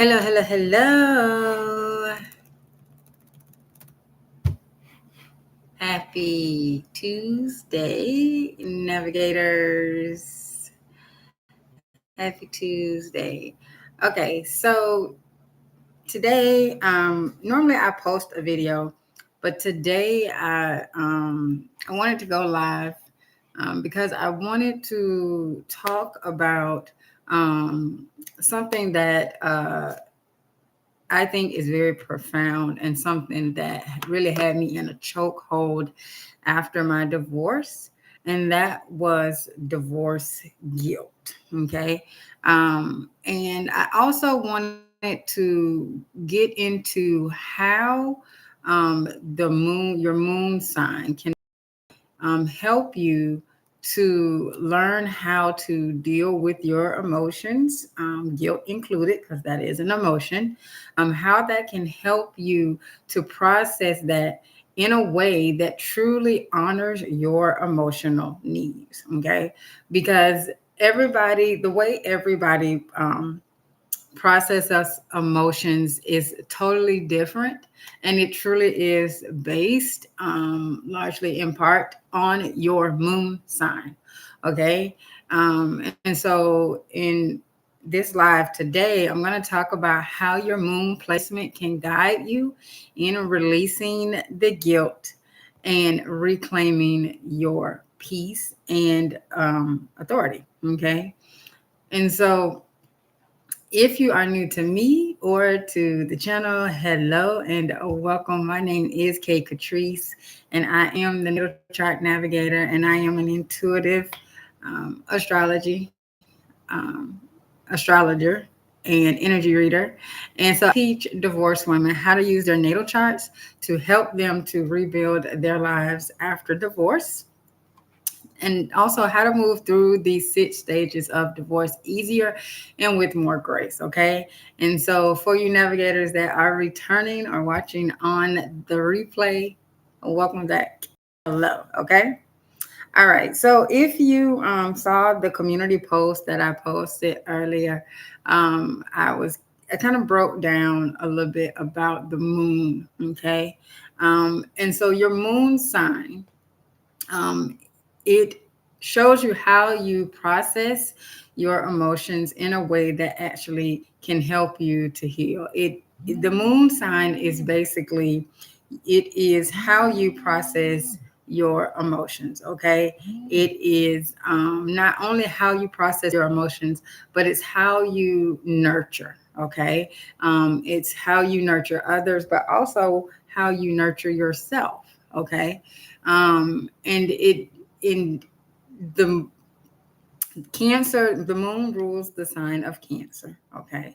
Hello, hello, hello. Happy Tuesday, navigators. Happy Tuesday. Okay, so today, normally I post a video, but today I wanted to go live because I wanted to talk about something that I think is very profound and something that really had me in a chokehold after my divorce. And that was divorce guilt. Okay. And I also wanted to get into how your moon sign can help you to learn how to deal with your emotions, guilt included, because that is an emotion, how that can help you to process that in a way that truly honors your emotional needs. Okay. Because the way everybody process us emotions is totally different, and it truly is based largely in part on your moon sign. Okay. And so in this live today, I'm going to talk about how your moon placement can guide you in releasing the guilt and reclaiming your peace and authority. Okay. And so if you are new to me or to the channel, hello and welcome. My name is Katrice, and I am the Natal Chart Navigator, and I am an intuitive astrologer and energy reader. And so I teach divorced women how to use their natal charts to help them to rebuild their lives after divorce, and also how to move through these 6 stages of divorce easier and with more grace. Okay. And so for you navigators that are returning or watching on the replay, welcome back. Hello. Okay. All right. So if you saw the community post that I posted earlier, I kind of broke down a little bit about the moon. Okay. And so your moon sign, um, it shows you how you process your emotions in a way that actually can help you to heal. The moon sign is basically, it is how you process your emotions. Okay. It is not only how you process your emotions, but it's how you nurture. Okay. It's how you nurture others, but also how you nurture yourself. Okay. And it in the Cancer, the moon rules the sign of Cancer. Okay.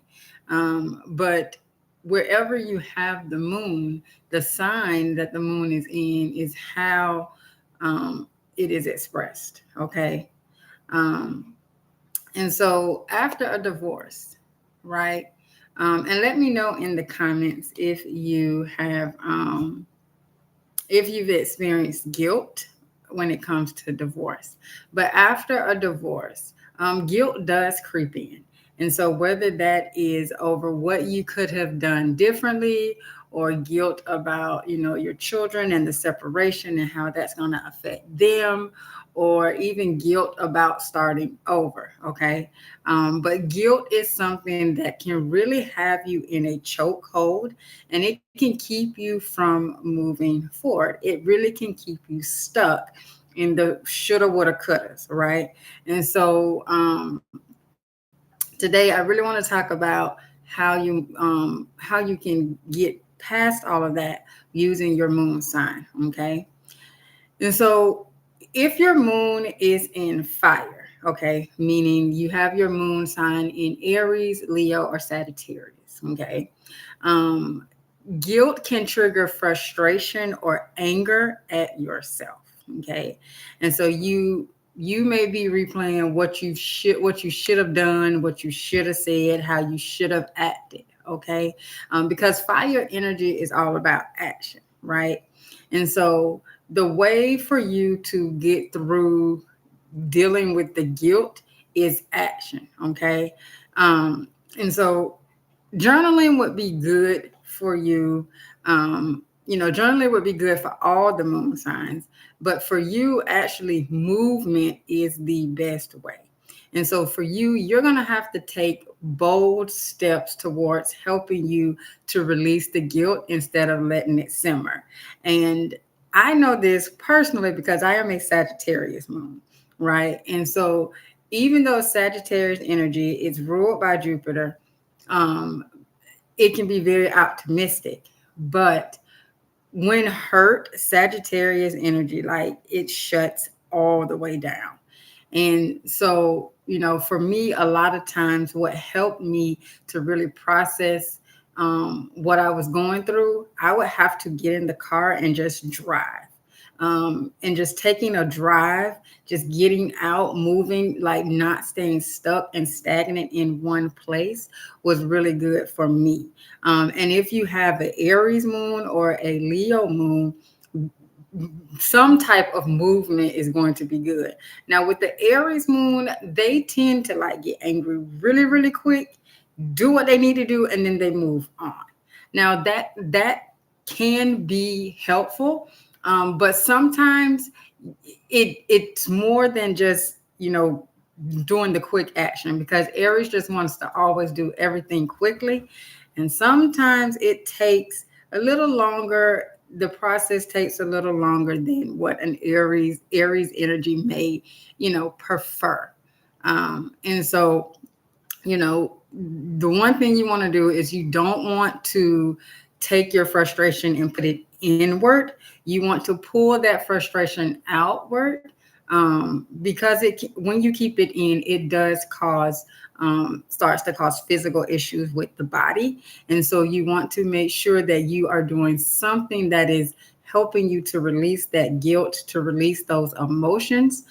But wherever you have the moon, the sign that the moon is in is how it is expressed. Okay. Um, and so after a divorce, right? And let me know in the comments if you've experienced guilt when it comes to divorce. But after a divorce, guilt does creep in. And so whether that is over what you could have done differently, or guilt about, your children and the separation and how that's going to affect them, or even guilt about starting over. Okay. But guilt is something that can really have you in a chokehold, and it can keep you from moving forward. It really can keep you stuck in the shoulda, woulda, couldas, right? And so today, I really want to talk about how you can get past all of that using your moon sign. Okay, and so if your moon is in fire, okay, meaning you have your moon sign in Aries, Leo, or Sagittarius. Okay. Um, Guilt can trigger frustration or anger at yourself. Okay. And so you may be replaying what you should have done, what you should have said, how you should have acted. Okay. Because fire energy is all about action, right? And so the way for you to get through dealing with the guilt is action. Okay. And so journaling would be good for you. Journaling would be good for all the moon signs, but for you, actually, movement is the best way. And so for you, you're going to have to take bold steps towards helping you to release the guilt instead of letting it simmer. And I know this personally because I am a Sagittarius moon, right? And so even though Sagittarius energy is ruled by Jupiter, um, it can be very optimistic. But when hurt, Sagittarius energy, like it shuts all the way down. And so, for me, a lot of times what helped me to really process what I was going through, I would have to get in the car and just drive. And just taking a drive, just getting out, moving, like not staying stuck and stagnant in one place was really good for me. And if you have an Aries moon or a Leo moon, some type of movement is going to be good. Now, with the Aries moon, they tend to like get angry really, really quick, do what they need to do, and then they move on. Now, that can be helpful, but sometimes it's more than just doing the quick action, because Aries just wants to always do everything quickly, and sometimes it takes a little longer. The process takes a little longer than what an Aries energy may prefer. And so, the one thing you want to do is you don't want to take your frustration and put it inward. You want to pull that frustration outward, because when you keep it in, it does cause starts to cause physical issues with the body. And so you want to make sure that you are doing something that is helping you to release that guilt, to release those emotions,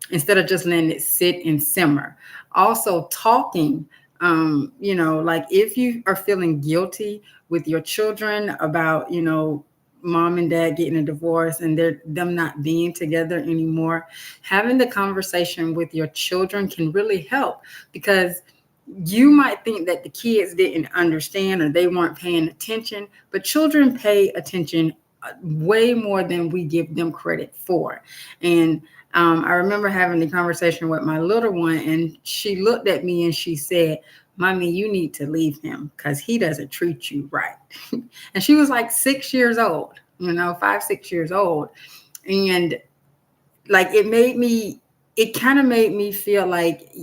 instead of just letting it sit and simmer. Also, talking, like if you are feeling guilty with your children about, mom and dad getting a divorce and them not being together anymore, having the conversation with your children can really help, because you might think that the kids didn't understand or they weren't paying attention, but children pay attention way more than we give them credit for. And I remember having the conversation with my little one, and she looked at me and she said, "Mommy, you need to leave him because he doesn't treat you right." And she was like 6 years old, 5, 6 years old. And like it kind of made me feel like,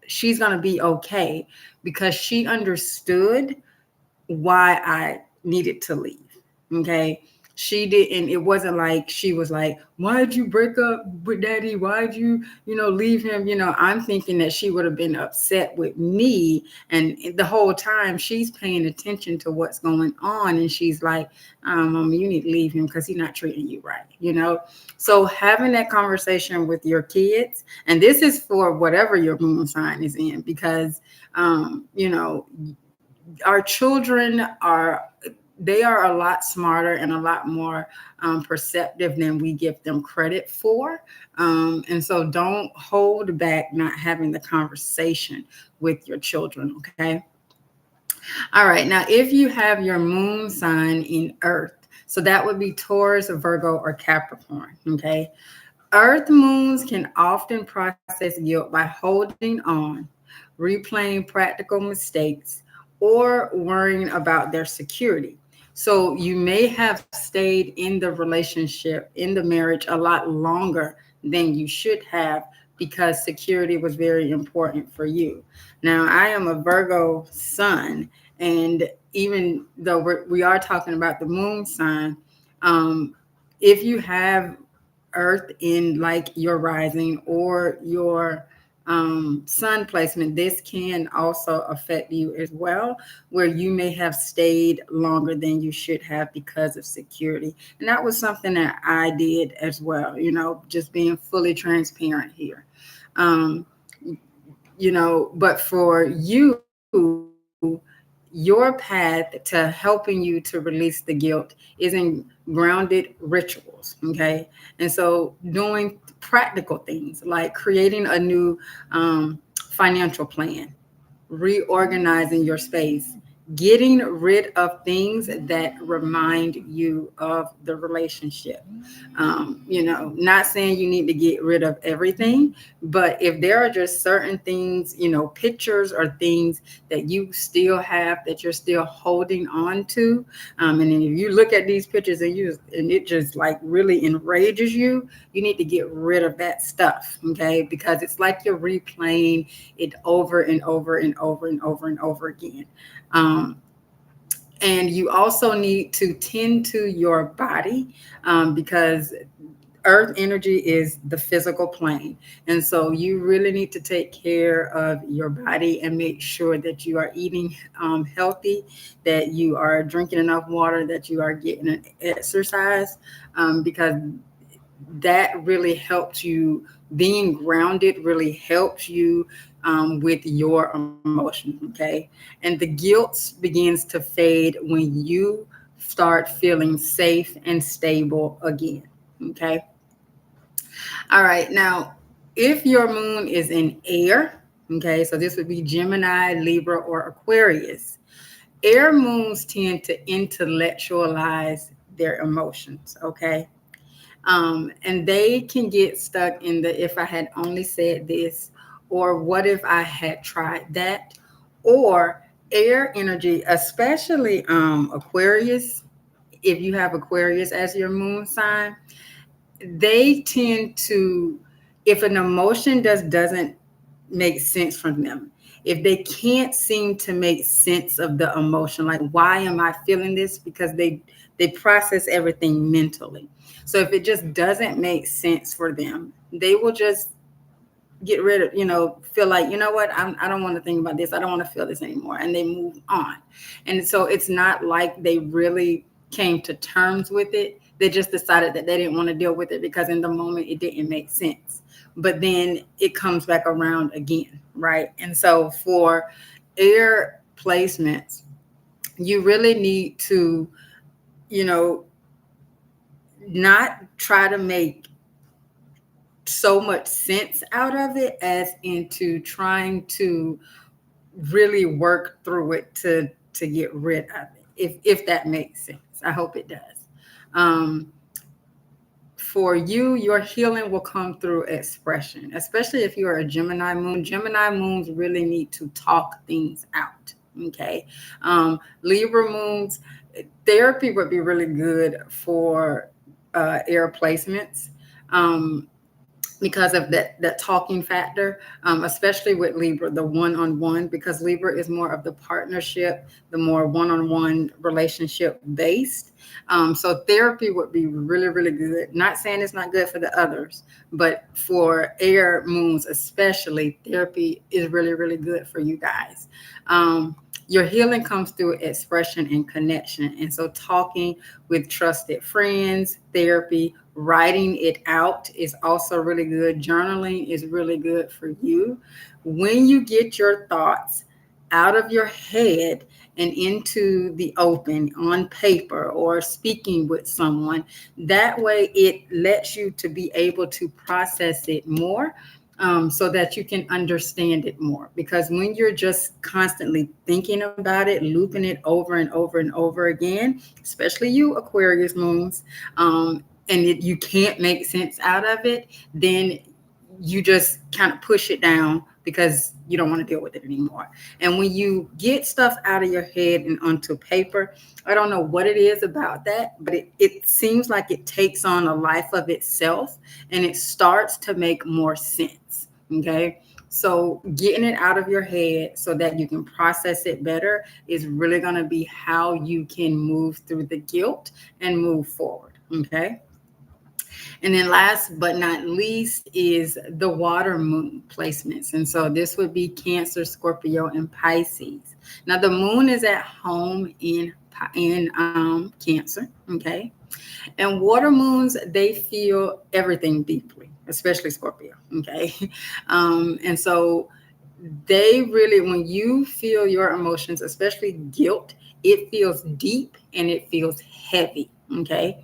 she's going to be okay, because she understood why I needed to leave. Okay. She didn't, it wasn't like she was like, "Why'd you break up with daddy? Why'd you, leave him?" I'm thinking that she would have been upset with me. And the whole time she's paying attention to what's going on. And she's like, "Mama, you need to leave him because he's not treating you right." So having that conversation with your kids, and this is for whatever your moon sign is in, because, our children they are a lot smarter and a lot more perceptive than we give them credit for. And so don't hold back not having the conversation with your children. Okay. All right. Now, if you have your moon sign in Earth, so that would be Taurus, Virgo, or Capricorn. Okay. Earth moons can often process guilt by holding on, replaying practical mistakes, or worrying about their security. So you may have stayed in the relationship, in the marriage, a lot longer than you should have, because security was very important for you. Now, I am a Virgo sun, and even though we are talking about the moon sign, um, if you have Earth in like your rising or your sun placement, this can also affect you as well, where you may have stayed longer than you should have because of security. And that was something that I did as well, just being fully transparent here. Um, but for you, your path to helping you to release the guilt is in grounded rituals. Okay. And so doing practical things like creating a new financial plan, reorganizing your space, getting rid of things that remind you of the relationship. Not saying you need to get rid of everything, but if there are just certain things, pictures or things that you still have that you're still holding on to, and then if you look at these pictures and it just like really enrages you, you need to get rid of that stuff, okay? Because it's like you're replaying it over and over and over and over and over again. Um, and you also need to tend to your body, because earth energy is the physical plane. And so you really need to take care of your body and make sure that you are eating healthy, that you are drinking enough water, that you are getting an exercise, because that really helps you. Being grounded really helps you with your emotions, okay? And the guilt begins to fade when you start feeling safe and stable again, okay? All right. Now, if your moon is in air, okay, so this would be Gemini, Libra, or Aquarius. Air moons tend to intellectualize their emotions, okay? And they can get stuck in the if I had only said this, or what if I had tried that, or air energy, especially Aquarius. If you have Aquarius as your moon sign, they tend to, if an emotion just doesn't make sense from them, if they can't seem to make sense of the emotion, like why am I feeling this, because they process everything mentally. So if it just doesn't make sense for them, they will just get rid of, feel like, what, I don't want to think about this, I don't want to feel this anymore, and they move on. And so it's not like they really came to terms with it. They just decided that they didn't want to deal with it because in the moment it didn't make sense, but then it comes back around again, right? And so for air placements, you really need to, you know not try to make so much sense out of it as into trying to really work through it to get rid of it, if that makes sense. I hope it does. um for you, your healing will come through expression, especially if you are a Gemini moon. Gemini moons really need to talk things out, okay? Libra moons, therapy would be really good for air placements, um, because of that talking factor, especially with Libra, the one-on-one, because Libra is more of the partnership, the more one-on-one relationship based. So therapy would be really, really good. Not saying it's not good for the others, but for air moons especially, therapy is really, really good for you guys. Your healing comes through expression and connection. And so talking with trusted friends, therapy, writing it out is also really good. Journaling is really good for you. When you get your thoughts out of your head and into the open on paper or speaking with someone, that way it lets you to be able to process it more, so that you can understand it more. Because when you're just constantly thinking about it, looping it over and over and over again, especially you Aquarius moons, and you can't make sense out of it, then you just kind of push it down because you don't want to deal with it anymore. And when you get stuff out of your head and onto paper, I don't know what it is about that, but it seems like it takes on a life of itself and it starts to make more sense. Okay. So getting it out of your head so that you can process it better is really going to be how you can move through the guilt and move forward. Okay. And then last but not least is the water moon placements. And so this would be Cancer, Scorpio, and Pisces. Now the moon is at home in Cancer, okay? And water moons, they feel everything deeply, especially Scorpio, okay? And so they really, when you feel your emotions, especially guilt, it feels deep and it feels heavy, okay?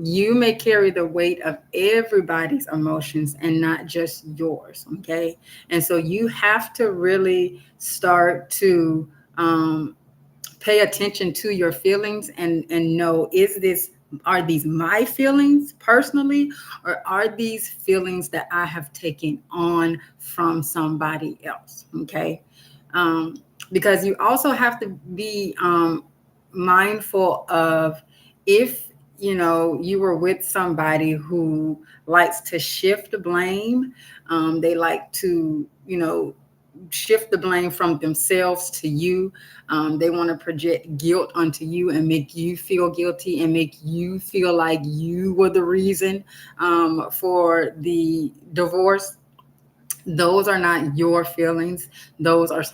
You may carry the weight of everybody's emotions and not just yours. Okay. And so you have to really start to pay attention to your feelings and know, is this, are these my feelings personally, or are these feelings that I have taken on from somebody else? Okay. um, because you also have to be mindful of, if you were with somebody who likes to shift the blame, they like to shift the blame from themselves to you. They want to project guilt onto you and make you feel guilty and make you feel like you were the reason for the divorce. Those are not your feelings. Those are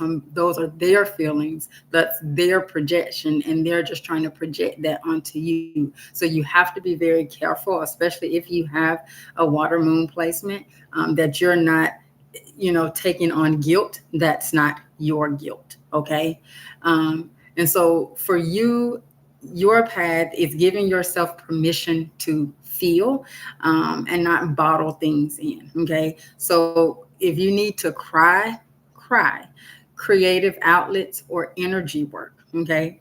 their feelings. That's their projection, and they're just trying to project that onto you. So you have to be very careful, especially if you have a water moon placement, that you're not taking on guilt that's not your guilt. Okay. And so for you, your path is giving yourself permission to feel, and not bottle things in. Okay. So if you need to cry, cry. Creative outlets or energy work. Okay.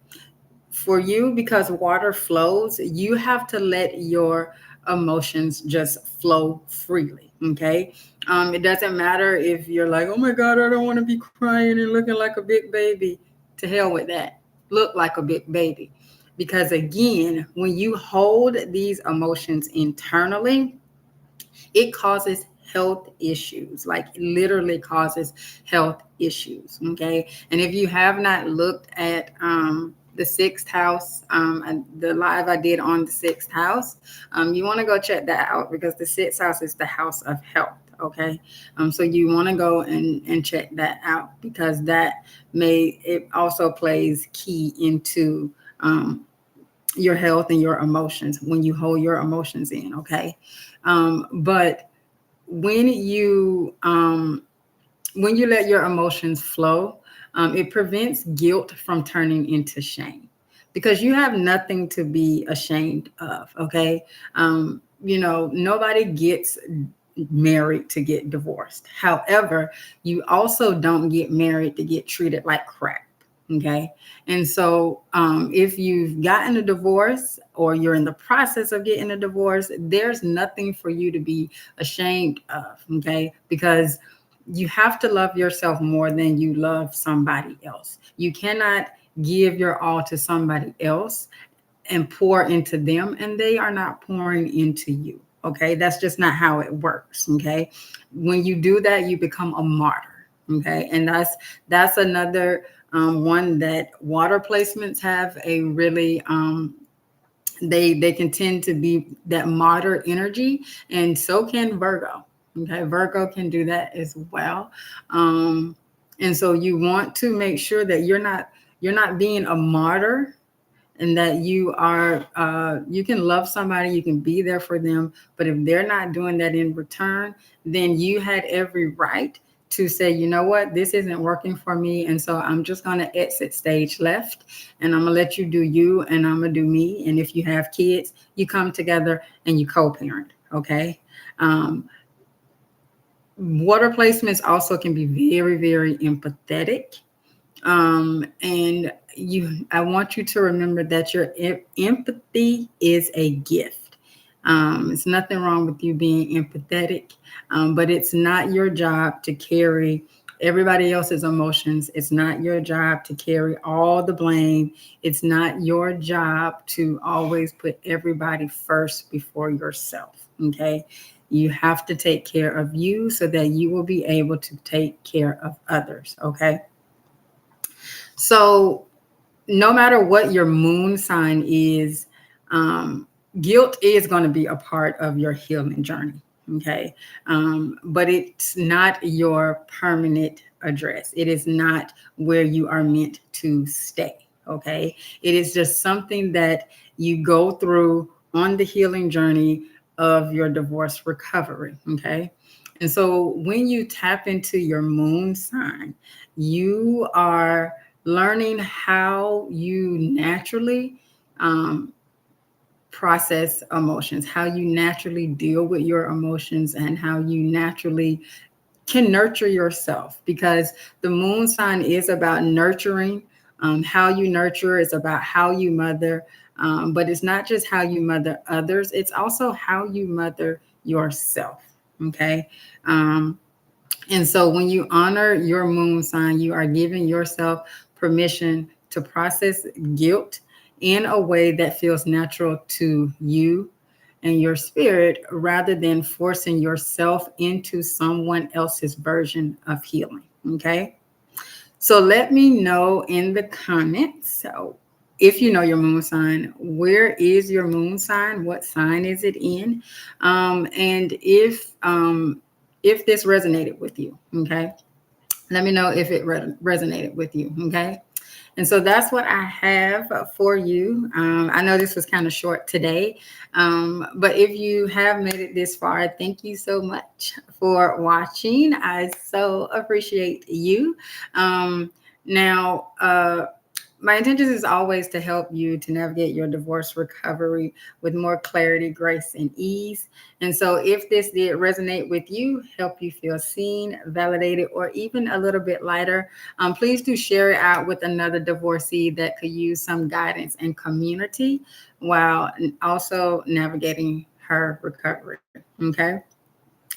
For you, because water flows, you have to let your emotions just flow freely. Okay. It doesn't matter if you're like, oh my God, I don't want to be crying and looking like a big baby. To hell with that. Look like a big baby. Because again, when you hold these emotions internally, it causes health issues, like literally causes health issues. Okay. And if you have not looked at the sixth house, and the live I did on the sixth house, you want to go check that out, because the sixth house is the house of health. Okay. So you want to go and check that out, because it also plays key into your health and your emotions when you hold your emotions in. Okay. But when you let your emotions flow, it prevents guilt from turning into shame, because you have nothing to be ashamed of. Okay. Nobody gets married to get divorced. However, you also don't get married to get treated like crap. Okay. And so if you've gotten a divorce, or you're in the process of getting a divorce, there's nothing for you to be ashamed of. Okay. Because you have to love yourself more than you love somebody else. You cannot give your all to somebody else and pour into them, and they are not pouring into you. Okay. That's just not how it works. Okay. When you do that, you become a martyr. Okay. And that's another one that water placements have a really they can tend to be that martyr energy, and so can Virgo. Okay. Virgo can do that as well. um and so you want to make sure that you're not being a martyr, and that you can love somebody, you can be there for them, but if they're not doing that in return, then you had every right to say, you know what, this isn't working for me, and so I'm just going to exit stage left, and I'm going to let you do you, and I'm going to do me. And if you have kids, you come together and you co-parent. Okay. um, Water placements also can be very, very empathetic. And I want you to remember that your empathy is a gift. It's nothing wrong with you being empathetic, but it's not your job to carry everybody else's emotions. It's not your job to carry all the blame. It's not your job to always put everybody first before yourself. Okay. You have to take care of you so that you will be able to take care of others. Okay. So, no matter what your moon sign is, guilt is going to be a part of your healing journey. Okay. But it's not your permanent address, it is not where you are meant to stay. Okay. It is just something that you go through on the healing journey of your divorce recovery. Okay. And so when you tap into your moon sign, you are learning how you naturally um, process emotions, how you naturally deal with your emotions, and how you naturally can nurture yourself, because the moon sign is about nurturing. How you nurture is about how you mother, but it's not just how you mother others, it's also how you mother yourself. Okay. And so when you honor your moon sign, you are giving yourself permission to process guilt in a way that feels natural to you and your spirit, rather than forcing yourself into someone else's version of healing. Okay. So let me know in the comments. So if you know your moon sign, where is your moon sign? What sign is it in? And if this resonated with you, okay, let me know if it resonated with you, okay. And so that's what I have for you. I know this was kind of short today, but if you have made it this far, thank you so much for watching. I so appreciate you. Now, my intention is always to help you to navigate your divorce recovery with more clarity, grace, and ease. And so, if this did resonate with you, help you feel seen, validated, or even a little bit lighter, please do share it out with another divorcee that could use some guidance and community while also navigating her recovery. Okay.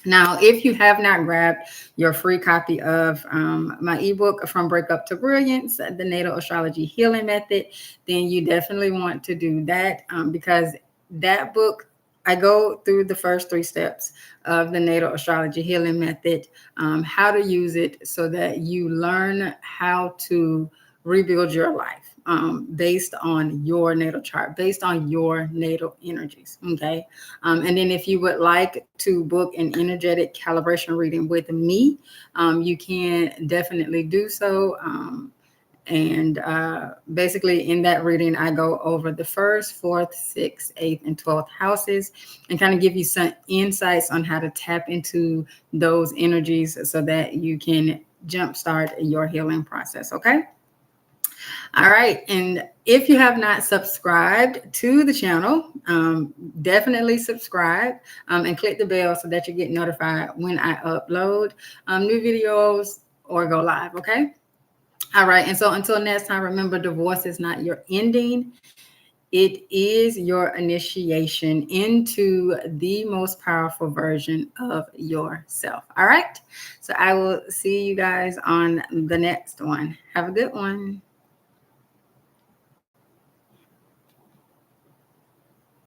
Now, if you have not grabbed your free copy of my ebook, From Breakup to Brilliance, the Natal Astrology Healing Method, then you definitely want to do that, because that book, I go through the first 3 steps of the Natal Astrology Healing Method, how to use it so that you learn how to rebuild your life, based on your natal chart, based on your natal energies. Okay. And then if you would like to book an energetic calibration reading with me, you can definitely do so. And basically, in that reading, I go over the first, fourth, sixth, eighth, and 12th houses and kind of give you some insights on how to tap into those energies so that you can jumpstart your healing process. Okay. All right. And if you have not subscribed to the channel, definitely subscribe, and click the bell so that you get notified when I upload new videos or go live. Okay. All right. And so until next time, remember, divorce is not your ending. It is your initiation into the most powerful version of yourself. All right. So I will see you guys on the next one. Have a good one.